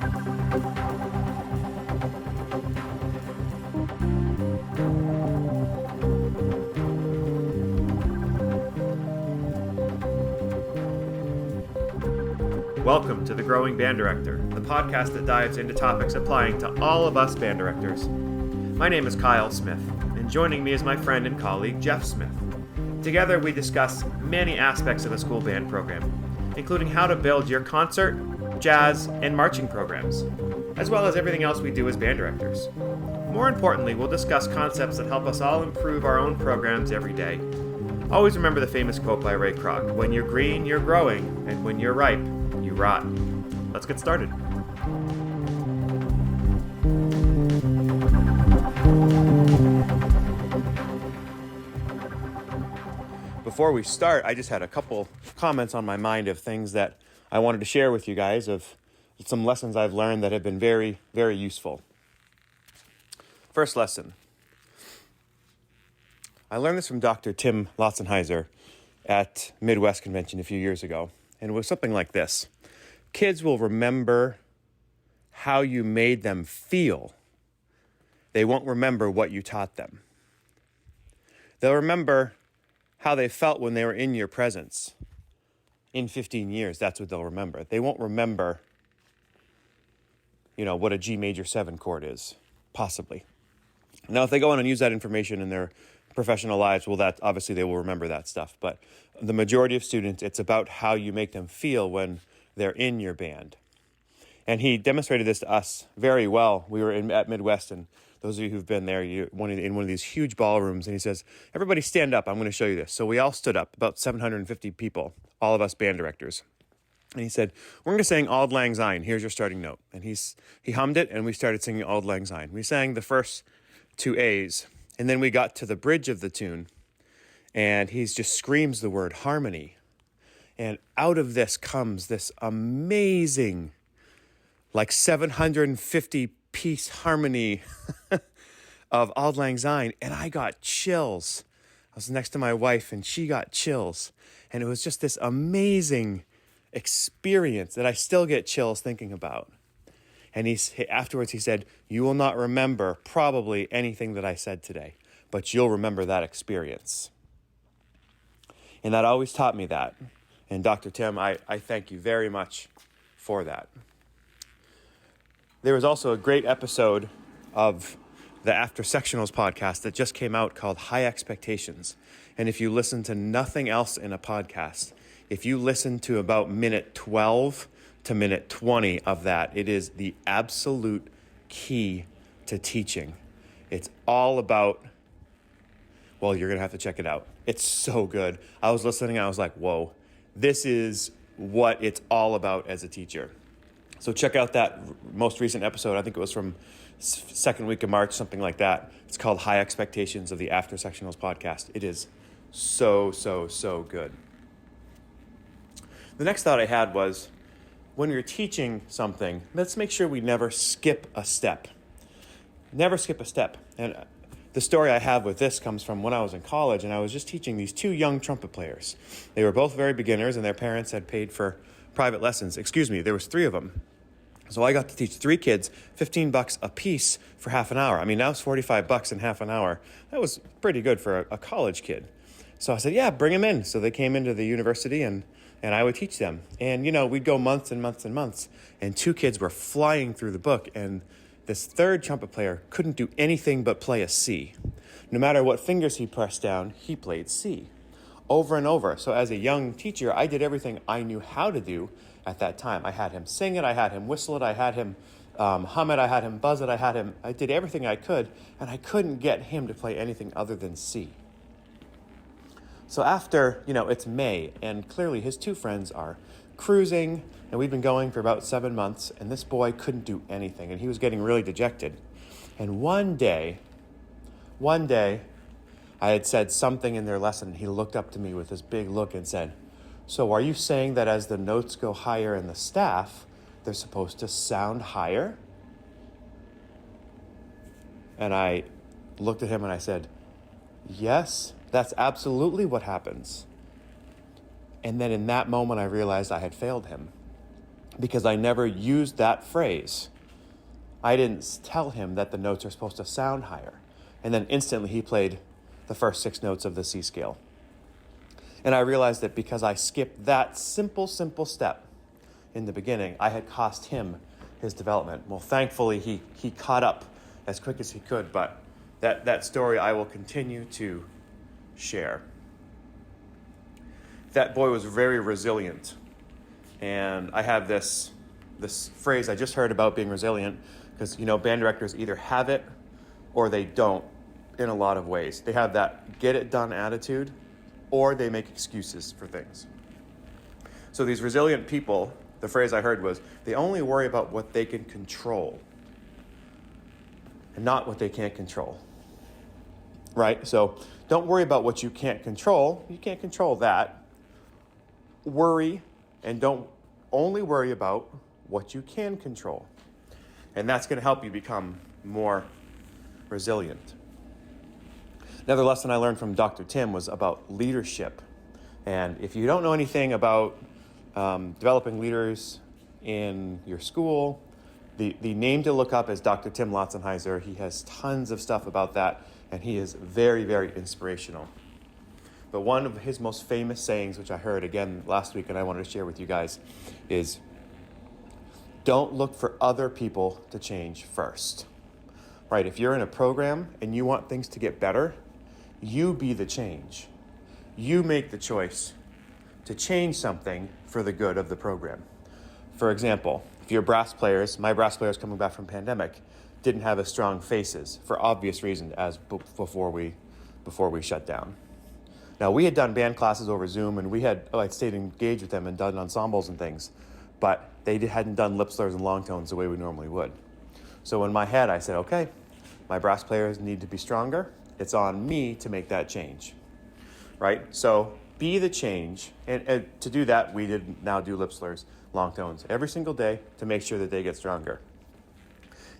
Welcome to The Growing Band Director, the podcast that dives into topics applying to all of us band directors. My name is Kyle Smith, and joining me is my friend and colleague, Jeff Smith. Together, we discuss many aspects of a school band program, including how to build your concert, jazz, and marching programs, as well as everything else we do as band directors. More importantly, we'll discuss concepts that help us all improve our own programs every day. Always remember the famous quote by Ray Kroc, "When you're green, you're growing, and when you're ripe, you rot." Let's get started. Before we start, I just had a couple comments on my mind of things that I wanted to share with you guys, of some lessons I've learned that have been very, very useful. First lesson. I learned this from Dr. Tim Lotzenheiser at Midwest Convention a few years ago, and it was something like this. Kids will remember how you made them feel. They won't remember what you taught them. They'll remember how they felt when they were in your presence. In 15 years, that's what they'll remember. They won't remember, what a G major 7 chord is, possibly. Now, if they go on and use that information in their professional lives, well, that obviously they will remember that stuff. But the majority of students, it's about how you make them feel when they're in your band. And he demonstrated this to us very well. We were at Midwest, and those of you who've been there, in one of these huge ballrooms, and he says, "Everybody stand up. I'm going to show you this." So we all stood up, about 750 people, all of us band directors. And he said, "We're going to sing Auld Lang Syne. Here's your starting note." And he hummed it, and we started singing Auld Lang Syne. We sang the first 2 A's, and then we got to the bridge of the tune, and he just screams the word harmony. And out of this comes this amazing, 750-piece harmony of Auld Lang Syne. And I got chills. I was next to my wife, and she got chills. And it was just this amazing experience that I still get chills thinking about. And afterwards he said, "You will not remember probably anything that I said today, but you'll remember that experience." And that always taught me that. And Dr. Tim, I thank you very much for that. There was also a great episode of the After Sectionals podcast that just came out called High Expectations. And if you listen to nothing else in a podcast, if you listen to about minute 12 to minute 20 of that, it is the absolute key to teaching. It's all about, well, you're going to have to check it out. It's so good. I was listening, I was like, whoa. This is what it's all about as a teacher. So check out that most recent episode. I think it was from second week of March, something like that. It's called High Expectations of the After Sectionals podcast. It is so, so, so good. The next thought I had was, when you're teaching something, let's make sure we never skip a step. Never skip a step. And the story I have with this comes from when I was in college, and I was just teaching these 2 young trumpet players. They were both very beginners, and their parents had paid for private lessons. There was 3 of them. So I got to teach 3 kids, $15 a piece for half an hour. I mean, now it's $45 in half an hour. That was pretty good for a college kid. So I said, yeah, bring them in. So they came into the university, and I would teach them. And, we'd go months and months and months, and 2 kids were flying through the book, and this 3rd trumpet player couldn't do anything but play a C. No matter what fingers he pressed down, he played C over and over. So as a young teacher, I did everything I knew how to do at that time. I had him sing it, I had him whistle it, I had him hum it, I had him buzz it, I did everything I could, and I couldn't get him to play anything other than C. So after, it's May, and clearly his 2 friends are cruising, and we've been going for about 7 months, and this boy couldn't do anything, and he was getting really dejected. And one day, I had said something in their lesson, and he looked up to me with this big look and said, "So are you saying that as the notes go higher in the staff, they're supposed to sound higher?" And I looked at him and I said, "Yes, that's absolutely what happens." And then in that moment, I realized I had failed him, because I never used that phrase. I didn't tell him that the notes are supposed to sound higher. And then instantly he played the first 6 notes of the C scale. And I realized that because I skipped that simple step in the beginning, I had cost him his development. Well, thankfully, he caught up as quick as he could, but that story I will continue to share. That boy was very resilient. And I have this phrase I just heard about being resilient, because, band directors either have it or they don't in a lot of ways. They have that get it done attitude, or they make excuses for things. So these resilient people, the phrase I heard was, they only worry about what they can control and not what they can't control. Right? So don't worry about what you can't control. You can't control that. Worry, and don't only worry about what you can control. And that's going to help you become more resilient. Another lesson I learned from Dr. Tim was about leadership. And if you don't know anything about developing leaders in your school, the name to look up is Dr. Tim Lotzenheiser. He has tons of stuff about that, and he is very, very inspirational. But one of his most famous sayings, which I heard again last week and I wanted to share with you guys, is don't look for other people to change first. Right? If you're in a program and you want things to get better, you be the change. You make the choice to change something for the good of the program. For example, if you're brass players, my brass players coming back from pandemic didn't have as strong faces for obvious reasons as before we shut down. Now, we had done band classes over Zoom, and I'd stayed engaged with them and done ensembles and things, but they hadn't done lip slurs and long tones the way we normally would. So in my head, I said, okay, my brass players need to be stronger. It's on me to make that change, right? So be the change, and to do that, we now do lip slurs, long tones every single day to make sure that they get stronger.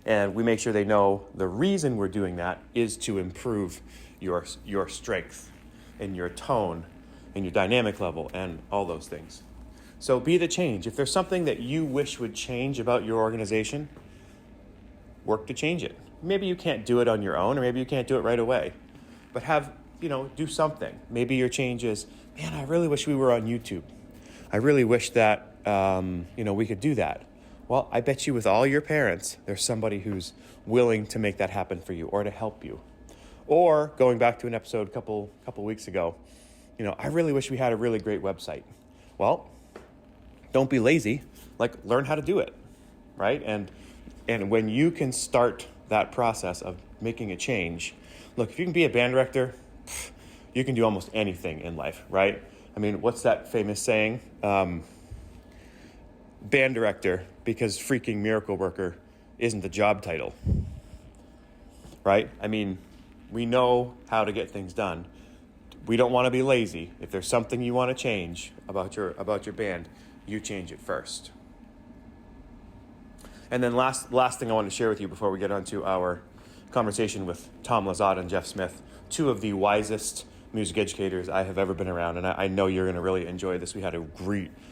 And we make sure they know the reason we're doing that is to improve your strength and your tone and your dynamic level and all those things. So be the change. If there's something that you wish would change about your organization, work to change it. Maybe you can't do it on your own, or maybe you can't do it right away, but do something. Maybe your change is, man, I really wish we were on YouTube. I really wish that, we could do that. Well, I bet you with all your parents, there's somebody who's willing to make that happen for you or to help you. Or going back to an episode a couple weeks ago, I really wish we had a really great website. Well, don't be lazy. Learn how to do it, right? And when you can start that process of making a change, look, if you can be a band director, you can do almost anything in life, right? I mean, what's that famous saying? Band director, because freaking miracle worker isn't the job title, right? I mean, we know how to get things done. We don't want to be lazy. If there's something you want to change about your band, you change it first. And then last thing I want to share with you before we get on to our conversation with Tom Lazat and Jeff Smith, two of the wisest music educators I have ever been around, and I know you're going to really enjoy this. We had a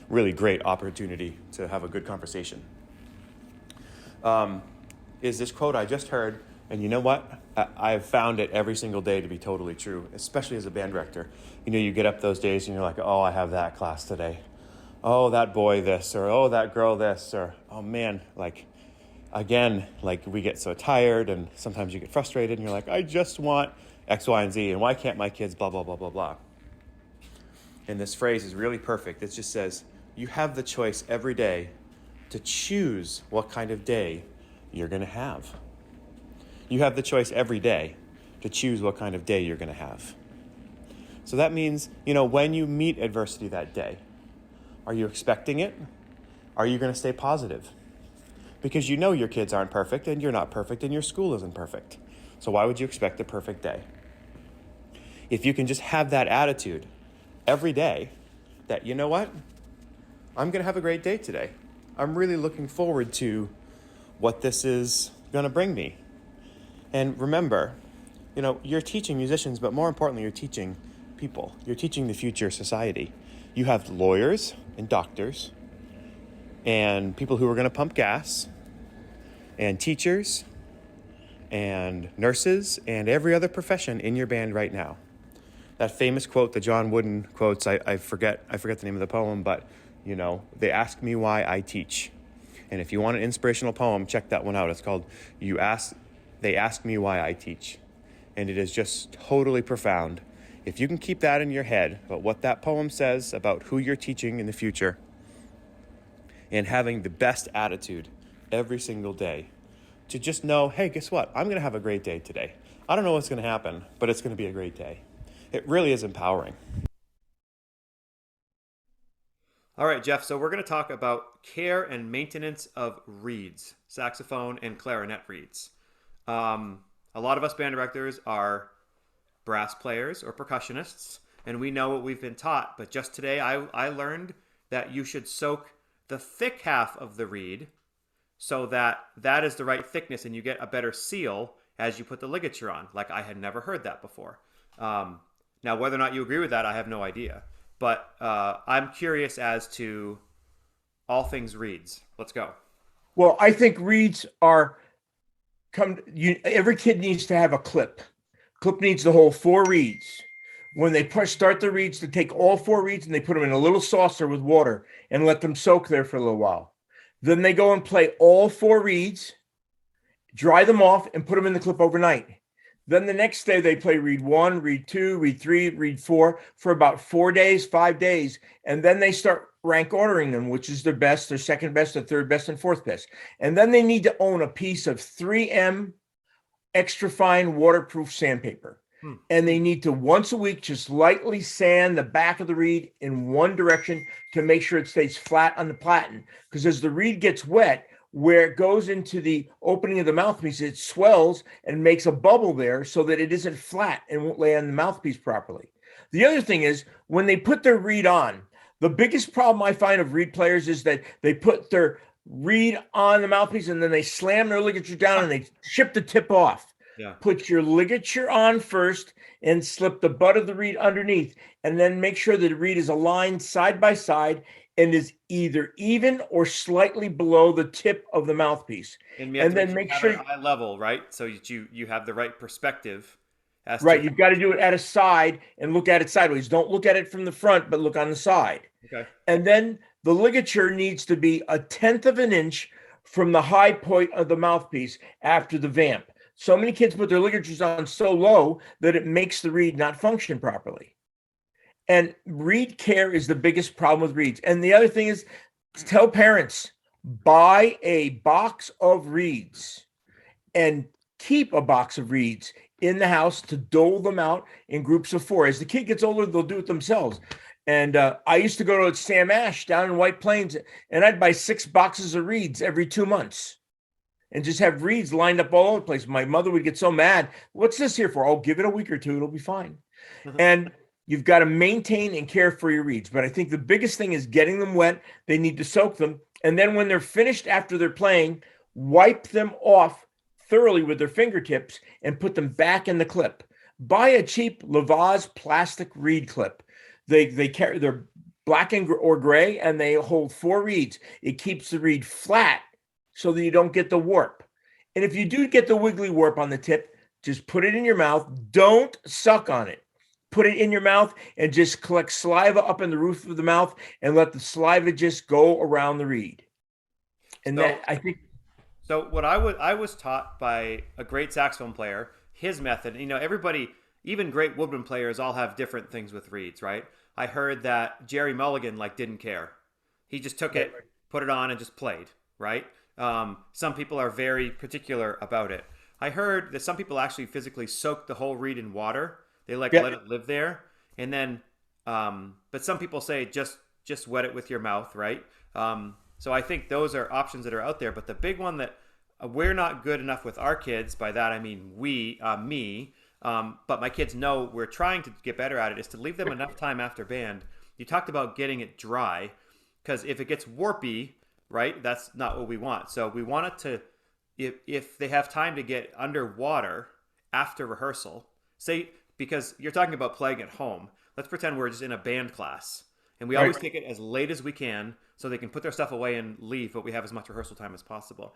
really great opportunity to have a good conversation. Is this quote I just heard, and you know what? I've found it every single day to be totally true, especially as a band director. You get up those days and you're like, oh, I have that class today. Oh, that boy this, or oh, that girl this, or oh man, we get so tired, and sometimes you get frustrated and you're like, I just want X, Y, and Z, and why can't my kids blah, blah, blah, blah, blah. And this phrase is really perfect. It just says, you have the choice every day to choose what kind of day you're going to have. You have the choice every day to choose what kind of day you're going to have. So that means, when you meet adversity that day, are you expecting it? Are you going to stay positive? Because your kids aren't perfect, and you're not perfect, and your school isn't perfect. So why would you expect a perfect day? If you can just have that attitude every day that, you know what? I'm going to have a great day today. I'm really looking forward to what this is going to bring me. And remember, you're teaching musicians, but more importantly, you're teaching people. You're teaching the future society. You have lawyers and doctors and people who are going to pump gas, and teachers, and nurses, and every other profession in your band right now. That famous quote that John Wooden quotes, I forget the name of the poem, but they ask me why I teach. And if you want an inspirational poem, check that one out. It's called They Ask Me Why I Teach. And it is just totally profound. If you can keep that in your head about what that poem says about who you're teaching in the future, and having the best attitude every single day, to just know, hey, guess what? I'm going to have a great day today. I don't know what's going to happen, but it's going to be a great day. It really is empowering. All right, Jeff, so we're going to talk about care and maintenance of reeds, saxophone and clarinet reeds. A lot of us band directors are brass players or percussionists, and we know what we've been taught. But just today, I learned that you should soak the thick half of the reed so that is the right thickness, and you get a better seal as you put the ligature on. Like, I had never heard that before. Now, whether or not you agree with that, I have no idea. But I'm curious as to all things reeds. Let's go. Well, I think reeds are every kid needs to have a clip. Clip needs to hold 4 reeds. When they start the reeds, to take all 4 reeds and they put them in a little saucer with water and let them soak there for a little while. Then they go and play all 4 reeds, dry them off, and put them in the clip overnight. Then the next day they play reed 1, reed 2, reed 3, reed 4 for about 4 days, 5 days. And then they start rank ordering them, which is their best, their second best, their third best, and fourth best. And then they need to own a piece of 3M extra fine waterproof sandpaper. And they need to once a week just lightly sand the back of the reed in one direction to make sure it stays flat on the platen. Because as the reed gets wet, where it goes into the opening of the mouthpiece, it swells and makes a bubble there so that it isn't flat and won't lay on the mouthpiece properly. The other thing is, when they put their reed on, the biggest problem I find of reed players is that they put their reed on the mouthpiece and then they slam their ligature down and they chip the tip off. Yeah. Put your ligature on first and slip the butt of the reed underneath, and then make sure that the reed is aligned side by side and is either even or slightly below the tip of the mouthpiece. And then make sure at eye level, right? So you have the right perspective. Right, you've got to do it at a side and look at it sideways. Don't look at it from the front, but look on the side. Okay. And then the ligature needs to be 1/10 of an inch from the high point of the mouthpiece after the vamp. So many kids put their ligatures on so low that it makes the reed not function properly. And reed care is the biggest problem with reeds. And the other thing is, tell parents, buy a box of reeds and keep a box of reeds in the house to dole them out in groups of 4. As the kid gets older, they'll do it themselves. And I used to go to Sam Ash down in White Plains, and I'd buy 6 boxes of reeds every 2 months. And just have reeds lined up all over the place. My mother would get so mad. What's this here for? Oh, give it a week or 2. It'll be fine. And you've got to maintain and care for your reeds. But I think the biggest thing is getting them wet. They need to soak them. And then when they're finished after they're playing, wipe them off thoroughly with their fingertips and put them back in the clip. Buy a cheap Lavaz plastic reed clip. They're black or gray, and they hold 4 reeds. It keeps the reed flat so that you don't get the warp. And if you do get the wiggly warp on the tip, just put it in your mouth. Don't suck on it. Put it in your mouth and just collect saliva up in the roof of the mouth and let the saliva just go around the reed. And so, that, I think. So what I was taught by a great saxophone player, his method, everybody, even great woodwind players, all have different things with reeds, right? I heard that Jerry Mulligan didn't care. He just took it, put it on, and just played, right? Some people are very particular about it. I heard that some people actually physically soak the whole reed in water. They let it live there, and then. But some people say just wet it with your mouth, right? So I think those are options that are out there. But the big one that we're not good enough with our kids. By that I mean me. But my kids know we're trying to get better at it. Is to leave them enough time after band. You talked about getting it dry, because if it gets warpy, right, that's not what we want. So we want it to, if they have time to get underwater after rehearsal, say, because you're talking about playing at home. Let's pretend we're just in a band class And we Right. always take it as late as we can so they can put their stuff away and leave, but we have as much rehearsal time as possible.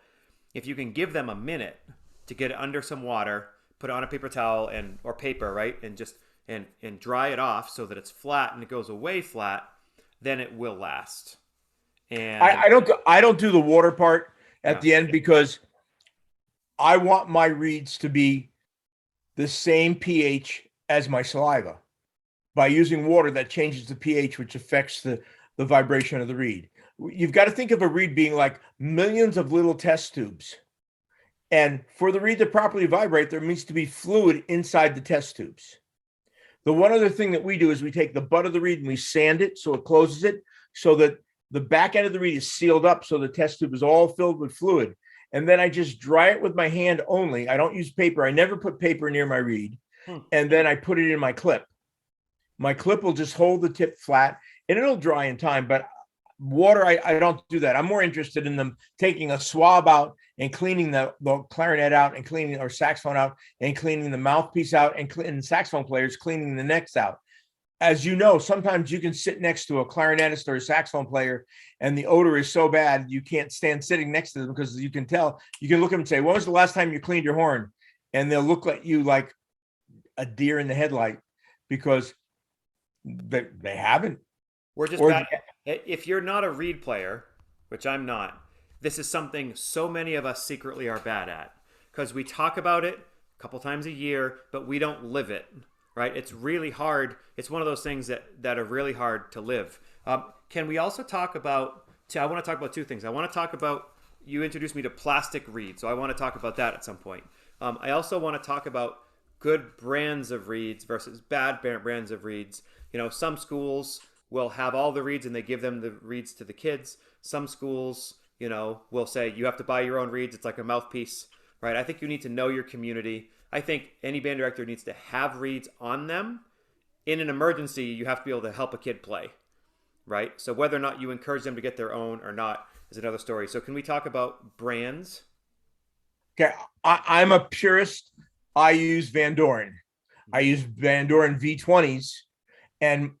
If you can give them a minute to get it under some water, put it on a paper towel and or paper, right? And just and dry it off so that it's flat and it goes away flat, then it will last. And I don't do the water part at yeah, the end because I want my reeds to be the same pH as my saliva. By using water, that changes the pH, which affects the vibration of the reed. You've got to think of a reed being like millions of little test tubes. And for the reed to properly vibrate, there needs to be fluid inside the test tubes. The one other thing that we do is we take the butt of the reed and we sand it so it closes it so that the back end of the reed is sealed up so the test tube is all filled with fluid. And then I just dry it with my hand only. I don't use paper. I never put paper near my reed. And then I put it in my clip. My clip will just hold the tip flat and it'll dry in time. But water, I don't do that. I'm more interested in them taking a swab out and cleaning the clarinet out and cleaning or saxophone out and cleaning the mouthpiece out and saxophone players cleaning the necks out. As you know, sometimes you can sit next to a clarinetist or a saxophone player and the odor is so bad you can't stand sitting next to them because you can tell. You can look at them and say, when was the last time you cleaned your horn? And they'll look at you like a deer in the headlight because they haven't. we're just bad. If you're not a reed player, which I'm not, this is something so many of us secretly are bad at because we talk about it a couple times a year, but we don't live it. Right? It's really hard. It's one of those things that are really hard to live. Can we also talk about? I want to talk about two things. I want to talk about. You introduced me to plastic reeds, so I want to talk about that at some point. I also want to talk about good brands of reeds versus bad brands of reeds. You know, some schools will have all the reeds and they give them the reeds to the kids. Some schools, you know, will say you have to buy your own reeds. It's like a mouthpiece, right? I think you need to know your community. I think any band director needs to have reeds on them. In an emergency, you have to be able to help a kid play, right? So whether or not you encourage them to get their own or not is another story. So can we talk about brands? Okay, I'm a purist. I use Van Doren. I use Van Doren V20s,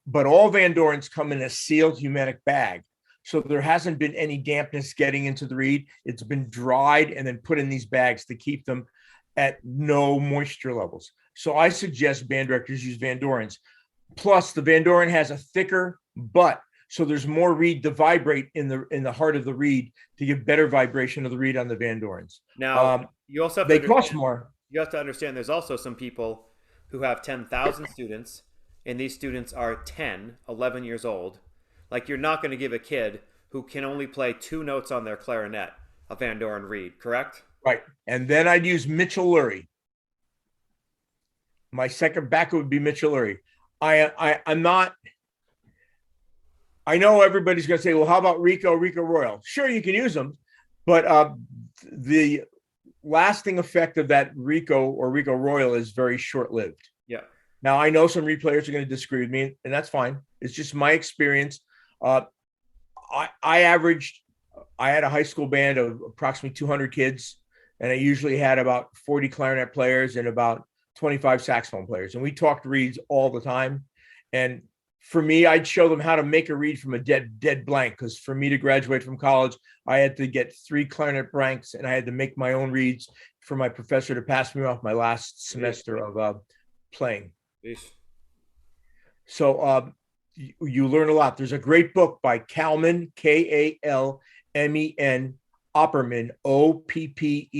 but all Van Dorens come in a sealed humanic bag. So there hasn't been any dampness getting into the reed. It's been dried and then put in these bags to keep them at no moisture levels. So I suggest band directors use Van Dorens. Plus, the Van Doren has a thicker butt, so there's more reed to vibrate in the heart of the reed to give better vibration of the reed on the Van Dorens. Now, you also have they cost more. You have to understand there's also some people who have 10,000 students, and these students are 10, 11 years old. Like, you're not going to give a kid who can only play 2 notes on their clarinet a Van Doren reed, correct? Right. And then I'd use Mitchell Lurie. My second backer would be Mitchell Lurie. I'm not. I know everybody's going to say, well, how about Rico Royal? Sure, you can use them, but the lasting effect of that Rico or Rico Royal is very short-lived. Yeah. Now, I know some reed players are going to disagree with me, and that's fine. It's just my experience. I had a high school band of approximately 200 kids, and I usually had about 40 clarinet players and about 25 saxophone players. And we talked reeds all the time. And for me, I'd show them how to make a reed from a dead blank. Because for me to graduate from college, I had to get 3 clarinet blanks and I had to make my own reeds for my professor to pass me off my last semester of playing. Peace. So you learn a lot. There's a great book by Kalman, Kalmen, Opperman,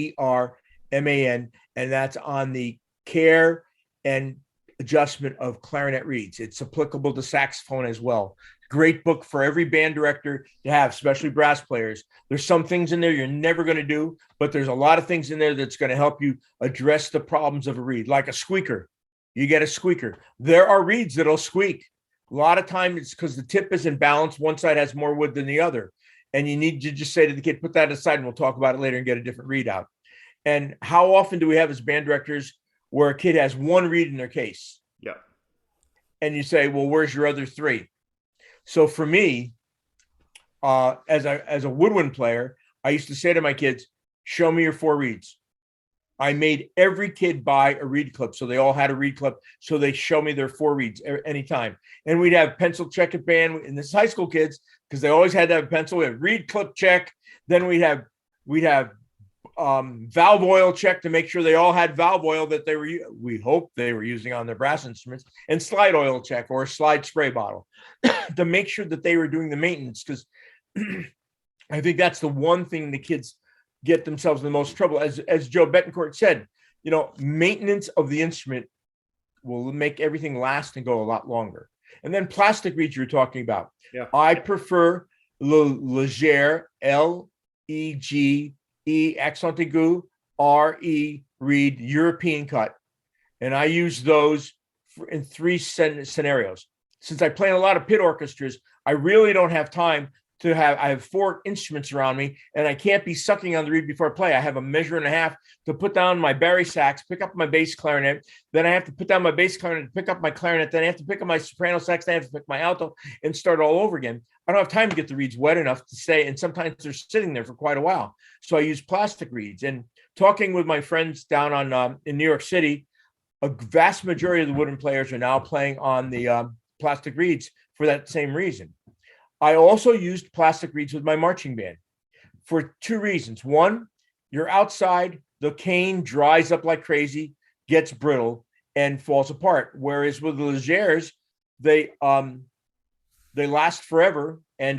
Opperman, and that's on the care and adjustment of clarinet reeds. It's applicable to saxophone as well. Great book for every band director to have, especially brass players. There's some things in there you're never going to do, but there's a lot of things in there that's going to help you address the problems of a reed, like a squeaker. You get a squeaker. There are reeds that'll squeak. A lot of time it's because the tip isn't balanced. One side has more wood than the other. And you need to just say to the kid, put that aside and we'll talk about it later and get a different reed out. And how often do we have as band directors where a kid has 1 reed in their case? Yeah. And you say, well, where's your other 3? So for me, as a woodwind player, I used to say to my kids, show me your 4 reeds. I made every kid buy a reed clip. So they all had a reed clip. So they show me their 4 reeds anytime. And we'd have pencil check at band. And this high school kids, because they always had to have a pencil, we had reed clip check. Then we'd have valve oil check to make sure they all had valve oil that we hope they were using on their brass instruments, and slide oil check or a slide spray bottle to make sure that they were doing the maintenance. Because I think that's the one thing the kids get themselves in the most trouble. As Joe Betancourt said, maintenance of the instrument will make everything last and go a lot longer. And then plastic reeds you're talking about. Yeah. I prefer Legere, Legee, accent aigu, RE, reed, European cut. And I use those in 3 scenarios. Since I play in a lot of pit orchestras, I really don't have time I have 4 instruments around me, and I can't be sucking on the reed before I play. I have a measure and a half to put down my bari sax, pick up my bass clarinet. Then I have to put down my bass clarinet, pick up my clarinet. Then I have to pick up my soprano sax. Then I have to pick my alto and start all over again. I don't have time to get the reeds wet enough to stay, and sometimes they're sitting there for quite a while. So I use plastic reeds. And talking with my friends down on in New York City, a vast majority of the wooden players are now playing on the plastic reeds for that same reason. I also used plastic reeds with my marching band for 2 reasons. One, you're outside, the cane dries up like crazy, gets brittle, and falls apart. Whereas with the Legers, they last forever. And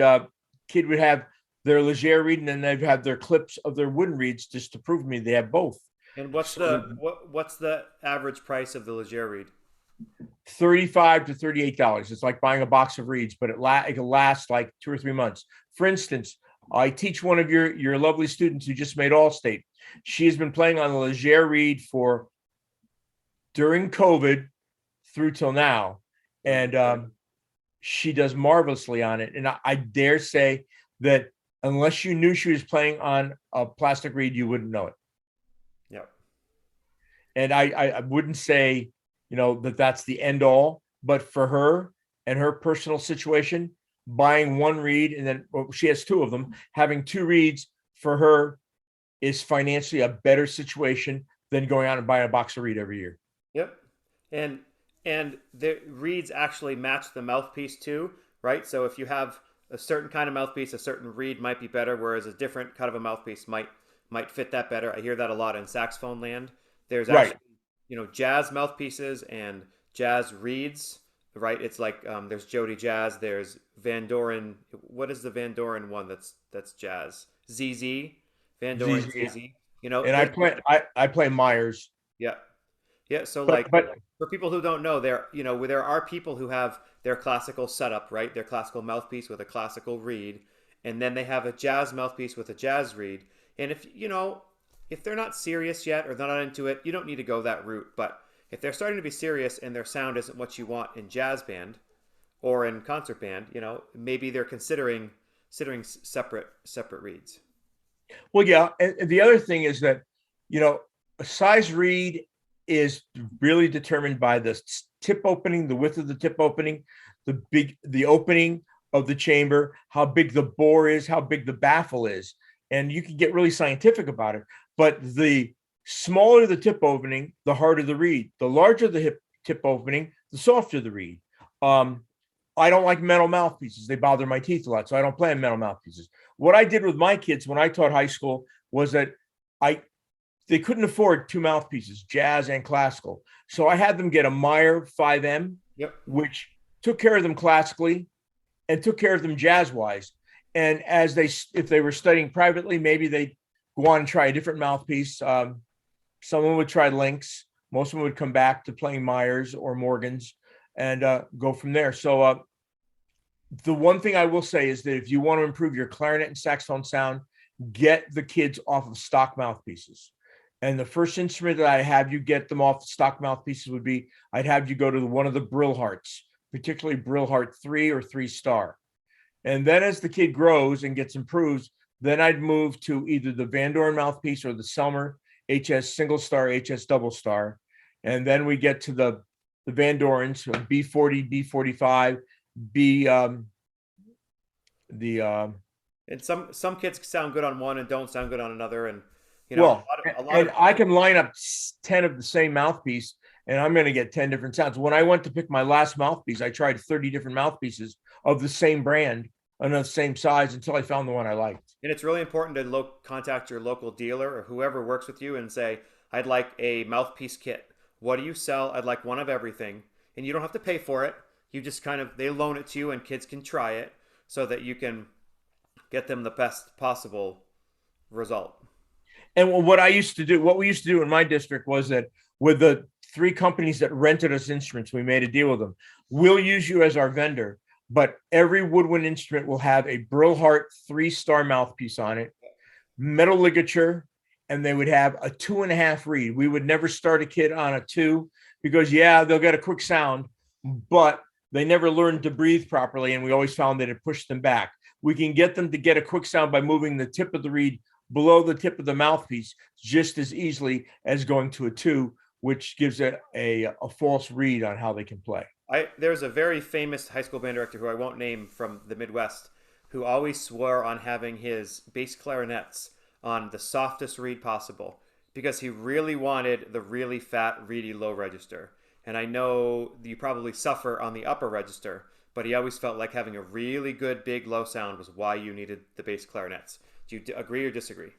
kid would have their Leger reed, and then they'd have their clips of their wooden reeds just to prove to me they have both. And what's the average price of the Leger reed? $35 to $38. It's like buying a box of reeds, but it can last like 2 or 3 months. For instance, I teach one of your lovely students who just made All-State. She has been playing on the Leger reed during COVID through till now, and she does marvelously on it. And I dare say that unless you knew she was playing on a plastic reed, you wouldn't know it. Yeah. And I wouldn't say that's the end all, but for her and her personal situation, buying 1 reed, and then she has 2 of them, having 2 reeds for her is financially a better situation than going out and buying a box of reed every year. Yep. And the reeds actually match the mouthpiece too, right? So if you have a certain kind of mouthpiece, a certain reed might be better, whereas a different kind of a mouthpiece might fit that better. I hear that a lot in saxophone land. There's actually jazz mouthpieces and jazz reeds, right? It's like there's Jody Jazz, there's Van Doren. What is the Van Doren one that's jazz? ZZ, Van Doren ZZ. And I play Myers. Yeah, yeah. So but for people who don't know, there are people who have their classical setup, right? Their classical mouthpiece with a classical reed, and then they have a jazz mouthpiece with a jazz reed. And if they're not serious yet or they're not into it, you don't need to go that route. But if they're starting to be serious and their sound isn't what you want in jazz band or in concert band, maybe they're considering separate reeds. Well, yeah. And the other thing is that, a size reed is really determined by the tip opening, the width of the tip opening, the opening of the chamber, how big the bore is, how big the baffle is. And you can get really scientific about it. But the smaller the tip opening, the harder the reed. The larger the tip opening, the softer the reed. I don't like metal mouthpieces. They bother my teeth a lot, so I don't play on metal mouthpieces. What I did with my kids when I taught high school was that they couldn't afford 2 mouthpieces, jazz and classical. So I had them get a Meyer 5M, which took care of them classically and took care of them jazz-wise. And if they were studying privately, maybe they'd go on and try a different mouthpiece. Someone would try Lynx. Most of them would come back to playing Myers or Morgan's and go from there. So the one thing I will say is that if you want to improve your clarinet and saxophone sound, get the kids off of stock mouthpieces. And the first instrument that I have you get them off the stock mouthpieces would be, I'd have you go to one of the Brillharts, particularly Brillhart 3 or 3 star. And then as the kid grows and gets improved, then I'd move to either the Van Doren mouthpiece or the Selmer HS single star, HS double star. And then we get to the Van Dorens, B40, B45, and some kids sound good on one and don't sound good on another. And You know, Well, a lot and of I can line up 10 of the same mouthpiece and I'm going to get 10 different sounds. When I went to pick my last mouthpiece, I tried 30 different mouthpieces of the same brand and of the same size until I found the one I liked. And it's really important to contact your local dealer or whoever works with you and say, I'd like a mouthpiece kit. What do you sell? I'd like one of everything. And you don't have to pay for it. You just kind of, they loan it to you and kids can try it so that you can get them the best possible result. And what we used to do in my district was that with the 3 companies that rented us instruments, we made a deal with them. We'll use you as our vendor, but every woodwind instrument will have a Brillhart 3-star mouthpiece on it, metal ligature, and they would have a 2.5 reed. We would never start a kid on a 2 because, yeah, they'll get a quick sound, but they never learned to breathe properly. And we always found that it pushed them back. We can get them to get a quick sound by moving the tip of the reed below the tip of the mouthpiece just as easily as going to a 2, which gives it a false read on how they can play. There's a very famous high school band director who I won't name from the Midwest who always swore on having his bass clarinets on the softest reed possible because he really wanted the really fat, reedy low register. And I know you probably suffer on the upper register, but he always felt like having a really good, big, low sound was why you needed the bass clarinets. Do you agree or disagree?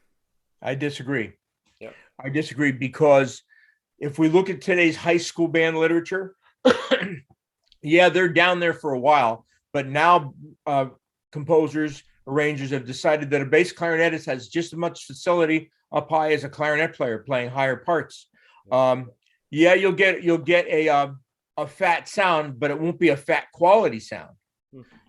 I disagree. Yep. I disagree because if we look at today's high school band literature, yeah, they're down there for a while, but now composers, arrangers have decided that a bass clarinetist has just as much facility up high as a clarinet player playing higher parts. Yeah, you'll get a fat sound, but it won't be a fat quality sound.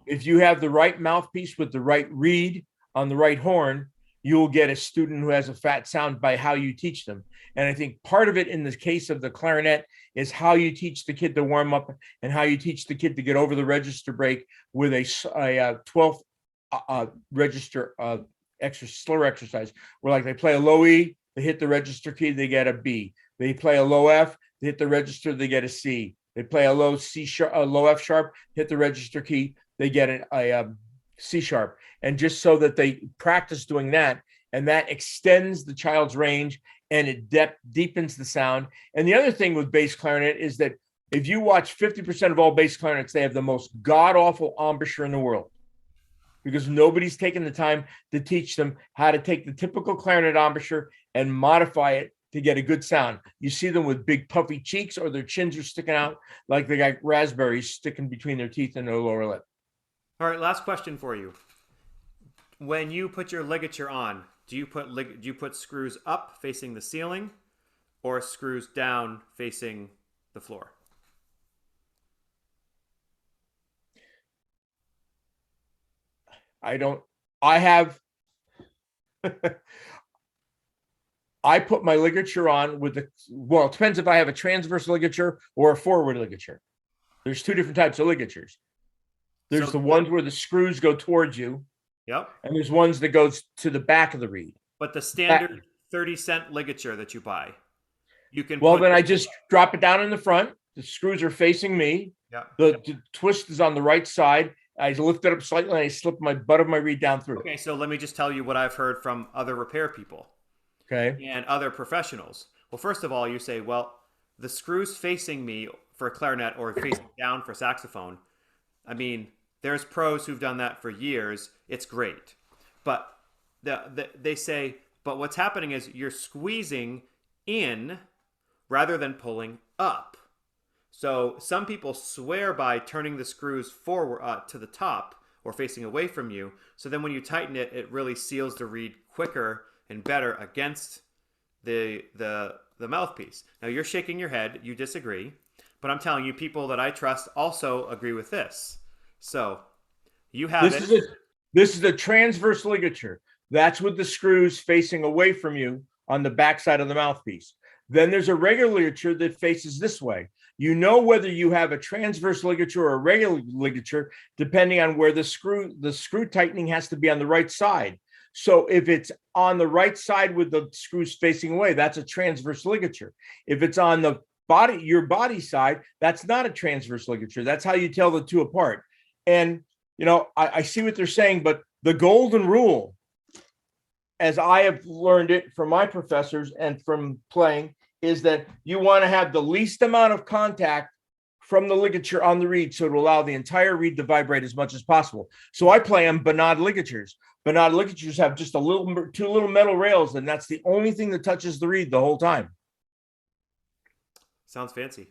If you have the right mouthpiece with the right reed on the right horn, you'll get a student who has a fat sound by how you teach them. And I think part of it in the case of the clarinet is how you teach the kid to warm up and how you teach the kid to get over the register break with a 12th register slur exercise where like they play a low E, they hit the register key, they get a B. They play a low F, they hit the register, they get a C. They play a low C sharp, a low F sharp, hit the register key, they get a C sharp. And just so that they practice doing that, and that extends the child's range and it deepens the sound. And the other thing with bass clarinet is that if you watch 50% of all bass clarinets, they have the most god-awful embouchure in the world because nobody's taken the time to teach them how to take the typical clarinet embouchure and modify it to get a good sound. You see them with big puffy cheeks or their chins are sticking out like they got raspberries sticking between their teeth and their lower lip. All right, last question for you. When you put your ligature on, do you put screws up facing the ceiling or screws down facing the floor? I put my ligature on with it depends if I have a transverse ligature or a forward ligature. There's 2 different types of ligatures. There's the ones where the screws go towards you. Yep. And there's ones that goes to the back of the reed. But the standard 30-cent ligature that you buy, you can. Then I just drop it down in the front. The screws are facing me. Yeah. The twist is on the right side. I lift it up slightly and I slip my butt of my reed down through. Okay, so let me just tell you what I've heard from other repair people. Okay. And other professionals. Well, first of all, you say, well, the screws facing me for a clarinet or facing down for saxophone. I mean, there's pros who've done that for years. It's great. But they say, but what's happening is you're squeezing in rather than pulling up. So some people swear by turning the screws forward to the top or facing away from you. So then when you tighten it, it really seals the reed quicker and better against the mouthpiece. Now you're shaking your head. You disagree. But I'm telling you, people that I trust also agree with this. So you have this is a transverse ligature. That's with the screws facing away from you on the backside of the mouthpiece. Then there's a regular ligature that faces this way. You know whether you have a transverse ligature or a regular ligature depending on where the screw tightening has to be on the right side. So if it's on the right side with the screws facing away, that's a transverse ligature. If it's on the your body side, that's not a transverse ligature. That's how you tell the 2 apart. And I see what they're saying, but the golden rule as I have learned it from my professors and from playing, is that you want to have the least amount of contact from the ligature on the reed, so to allow the entire reed to vibrate as much as possible. So I play on bonade ligatures. Bonade ligatures have just two little metal rails, and that's the only thing that touches the reed the whole time. Sounds fancy.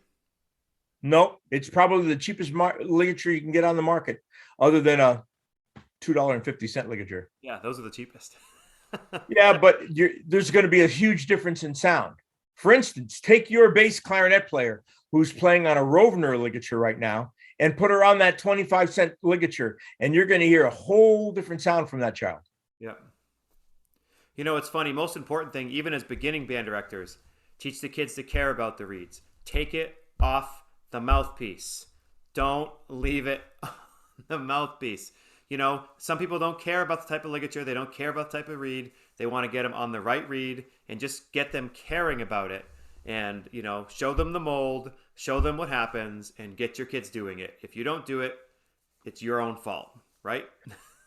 No, it's probably the cheapest ligature you can get on the market, other than a $2.50 ligature. Yeah, those are the cheapest. Yeah, but there's going to be a huge difference in sound. For instance, take your bass clarinet player who's playing on a Rovner ligature right now and put her on that 25-cent ligature, and you're going to hear a whole different sound from that child. Yeah. You know, it's funny. Most important thing, even as beginning band directors, teach the kids to care about the reeds. Take it off the mouthpiece. Don't leave it on the mouthpiece. You know, some people don't care about the type of ligature. They don't care about the type of reed. They want to get them on the right reed and just get them caring about it. And, you know, show them the mold, show them what happens, and get your kids doing it. If you don't do it, it's your own fault, right?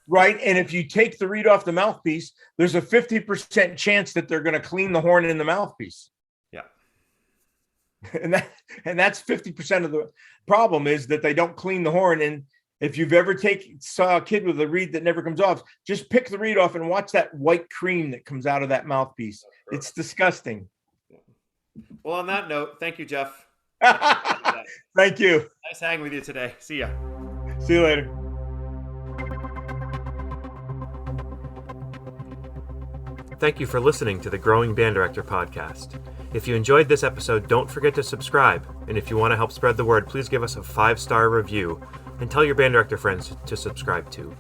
Right. And if you take the reed off the mouthpiece, there's a 50% chance that they're going to clean the horn in the mouthpiece. Yeah. And that's 50% of the problem, is that they don't clean the horn. And if you've ever saw a kid with a reed that never comes off, just pick the reed off and watch that white cream that comes out of that mouthpiece. It's disgusting. Well, on that note, thank you, Jeff. Thank you. Nice hanging with you today. See ya. See you later. Thank you for listening to the Growing Band Director podcast. If you enjoyed this episode, don't forget to subscribe. And if you want to help spread the word, please give us a 5-star review and tell your band director friends to subscribe too.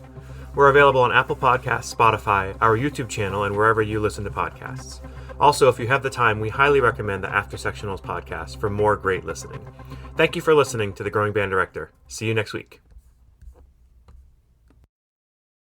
We're available on Apple Podcasts, Spotify, our YouTube channel, and wherever you listen to podcasts. Also, if you have the time, we highly recommend the After Sectionals podcast for more great listening. Thank you for listening to the Growing Band Director. See you next week.